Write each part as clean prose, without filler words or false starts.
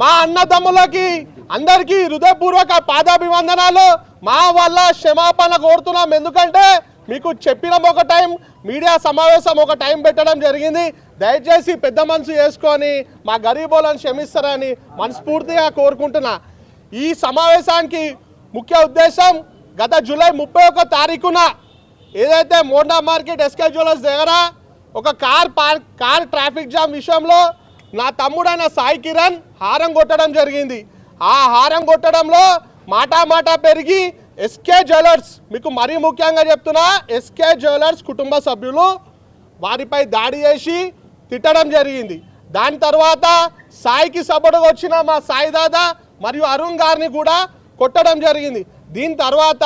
మా అన్నదమ్ములకి అందరికీ హృదయపూర్వక పాదాభివందనాలు. మా వల్ల క్షమాపణ కోరుతున్నాం. ఎందుకంటే మీకు చెప్పిన ఒక టైం మీడియా సమావేశం ఒక టైం పెట్టడం జరిగింది. దయచేసి పెద్ద మనసు చేసుకొని మా గరీబోలను క్షమిస్తారని మనస్ఫూర్తిగా కోరుకుంటున్నా. ఈ సమావేశానికి ముఖ్య ఉద్దేశం గత జూలై 31 తారీఖున ఏదైతే మోండా మార్కెట్ ఎస్కే జ్యువెలర్స్ దగ్గర ఒక కార్ ట్రాఫిక్ జామ్ విషయంలో నా తమ్ముడైన సాయి కిరణ్ హారం కొట్టడం జరిగింది. ఆ హారం కొట్టడంలో మాట పెరిగి ఎస్కే జ్యువెలర్స్, మీకు మరీ ముఖ్యంగా చెప్తున్నా, ఎస్కే జ్యువెలర్స్ కుటుంబ సభ్యులు వారిపై దాడి చేసి తిట్టడం జరిగింది. దాని తర్వాత సాయికి సపోర్టుగా వచ్చిన మా సాయి దాదా మరియు అరుణ్ గారిని కూడా కొట్టడం జరిగింది. దీని తర్వాత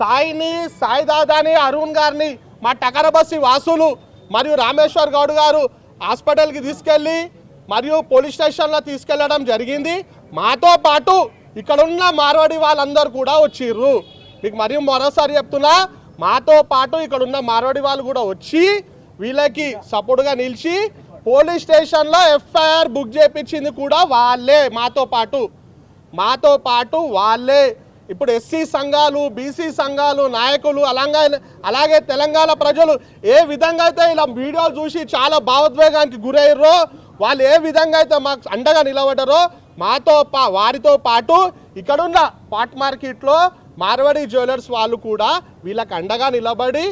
సాయి దాదాని అరుణ్ గారిని మా టకరబస్సి వాసులు మరియు రామేశ్వర్ గౌడ్ గారు హాస్పిటల్కి తీసుకెళ్ళి మరియు పోలీస్ స్టేషన్లో తీసుకెళ్ళడం జరిగింది. మాతో పాటు ఇక్కడ ఉన్న మార్వాడి వాళ్ళందరూ కూడా వచ్చిర్రు. మీకు మరియు మరోసారి చెప్తున్నా, మాతో పాటు ఇక్కడ ఉన్న మార్వాడి వాళ్ళు కూడా వచ్చి వీళ్ళకి సపోర్ట్గా నిలిచి పోలీస్ స్టేషన్లో ఎఫ్ఐఆర్ బుక్ చేయించింది కూడా వాళ్ళే. మాతో పాటు వాళ్ళే. ఇప్పుడు ఎస్సీ సంఘాలు, బీసీ సంఘాలు నాయకులు అలాగే తెలంగాణ ప్రజలు ఏ విధంగా అయితే ఇలా వీడియోలు చూసి చాలా భావోద్వేగానికి గురయ్యారో, వాళ్ళు ఏ విధంగా అయితే మాకు అండగా నిలబడ్డారో వారితో పాటు ఇక్కడున్న పాట్ మార్కెట్లో మార్వాడి జ్యువెలర్స్ వాళ్ళు కూడా వీళ్ళకి అండగా నిలబడి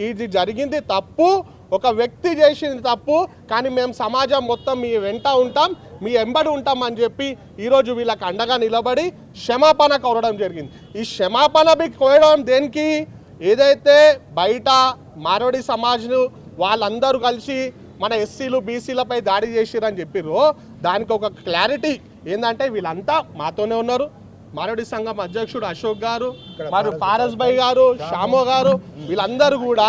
ఇది జరిగింది తప్పు, ఒక వ్యక్తి చేసింది తప్పు, కానీ మేము సమాజం మొత్తం మీ వెంట ఉంటాం, మీ ఎంబడి ఉంటాం అని చెప్పి ఈరోజు వీళ్ళకి అండగా నిలబడి క్షమాపణ కోరడం జరిగింది. ఈ క్షమాపణ కోరడం దేనికి? ఏదైతే బయట మార్వాడి సమాజ్ను వాళ్ళందరూ కలిసి మన ఎస్సీలు బీసీలపై దాడి చేసిరని చెప్పిర్రో దానికి ఒక క్లారిటీ ఏంటంటే వీళ్ళంతా మాతోనే ఉన్నారు. మార్వాడి సంఘం అధ్యక్షుడు అశోక్ గారు మరియు పారస్ భాయ్ గారు, శ్యామో గారు, వీళ్ళందరూ కూడా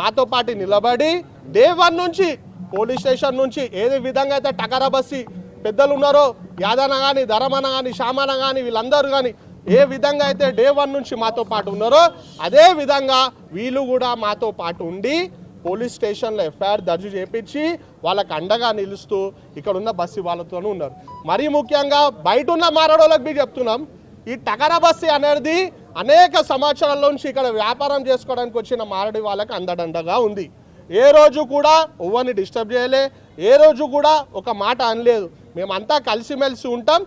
మాతో పాటు నిలబడి డే 1 నుంచి పోలీస్ స్టేషన్ నుంచి ఏదే విధంగా అయితే టకరబస్సి పెద్దలు ఉన్నారో, యాదన కానీ, ధరమన కానీ, శ్యామన కానీ, వీళ్ళందరూ కానీ ఏ విధంగా అయితే డే 1 నుంచి మాతో పాటు ఉన్నారో అదే విధంగా వీళ్ళు కూడా మాతో పాటు ఉండి పోలీస్ స్టేషన్లో ఎఫ్ఐఆర్ దర్జు చేయించి వాళ్ళకి అండగా నిలుస్తూ ఇక్కడ ఉన్న బస్సు వాళ్ళతోనూ ఉన్నారు. మరీ ముఖ్యంగా బయట ఉన్న మారడోళ్ళకి మీరు చెప్తున్నాం, ఈ టకరబస్సి అనేది అనేక సంవత్సరాల నుంచి ఇక్కడ వ్యాపారం చేసుకోవడానికి వచ్చిన మారడి వాళ్ళకి అండదండగా ఉంది. ఏ రోజు కూడా ఎవరిని డిస్టర్బ్ చేయలే, ఏ రోజు కూడా ఒక మాట అనలేదు. మేమంతా కలిసిమెలిసి ఉంటాం,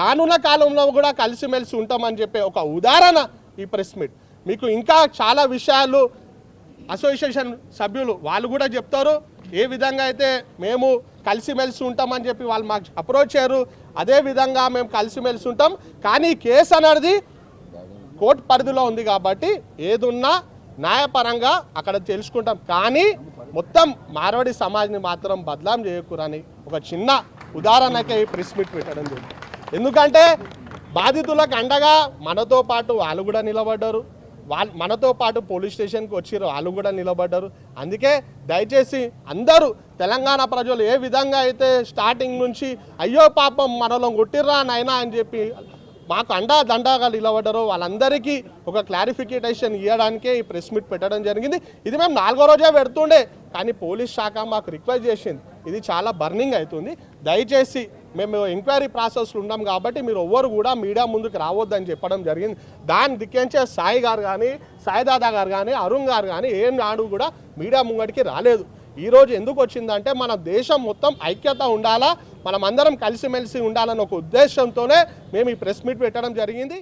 రానున్న కాలంలో కూడా కలిసిమెలిసి ఉంటామని చెప్పే ఒక ఉదాహరణ ఈ ప్రెస్ మీట్. మీకు ఇంకా చాలా విషయాలు అసోసియేషన్ సభ్యులు వాళ్ళు కూడా చెప్తారు. ఏ విధంగా అయితే మేము కలిసిమెలిసి ఉంటామని చెప్పి వాళ్ళు మాకు అప్రోచ్ అయ్యారు, అదే విధంగా మేము కలిసిమెలిసి ఉంటాం. కానీ కేసు అనేది కోర్టు పరిధిలో ఉంది కాబట్టి ఏదున్నా న్యాయపరంగా అక్కడ తెలుసుకుంటాం. కానీ మొత్తం మార్వాడి సమాజ్ని మాత్రం బదలాం చేయకూరని ఒక చిన్న ఉదాహరణకే ఈ ప్రెస్ మీట్ పెట్టడం జరిగింది. ఎందుకంటే బాధితులకు అండగా మనతో పాటు వాళ్ళు కూడా నిలబడ్డారు, మనతో పాటు పోలీస్ స్టేషన్కి వచ్చారు, వాళ్ళు కూడా నిలబడ్డారు. అందుకే దయచేసి అందరూ తెలంగాణ ప్రజలు ఏ విధంగా అయితే స్టార్టింగ్ నుంచి అయ్యో పాపం మనలో కొట్టిర్రా నాయనా అని చెప్పి మాకు దండగా నిలబడ్డారో వాళ్ళందరికీ ఒక క్లారిఫికేషన్ ఇవ్వడానికే ఈ ప్రెస్ మీట్ పెట్టడం జరిగింది. ఇది మేము 4వ రోజే పెడుతుండే, కానీ పోలీస్ శాఖ మాకు రిక్వెస్ట్ చేసింది, ఇది చాలా బర్నింగ్ అవుతుంది, దయచేసి మేము ఎంక్వైరీ ప్రాసెస్లో ఉన్నాం కాబట్టి మీరు ఎవ్వరు కూడా మీడియా ముందుకు రావద్దని చెప్పడం జరిగింది. దాన్ని దిక్కించే సాయి గారు కానీ, సాయి దాదా గారు కానీ, అరుణ్ గారు కానీ ఏం నాడు కూడా మీడియా ముంగడికి రాలేదు. ఈరోజు ఎందుకు వచ్చిందంటే మన దేశం మొత్తం ఐక్యత ఉండాలా, మనం అందరం కలిసిమెలిసి ఉండాలన్న ఒక ఉద్దేశంతోనే మేము ఈ ప్రెస్ మీట్ పెట్టడం జరిగింది.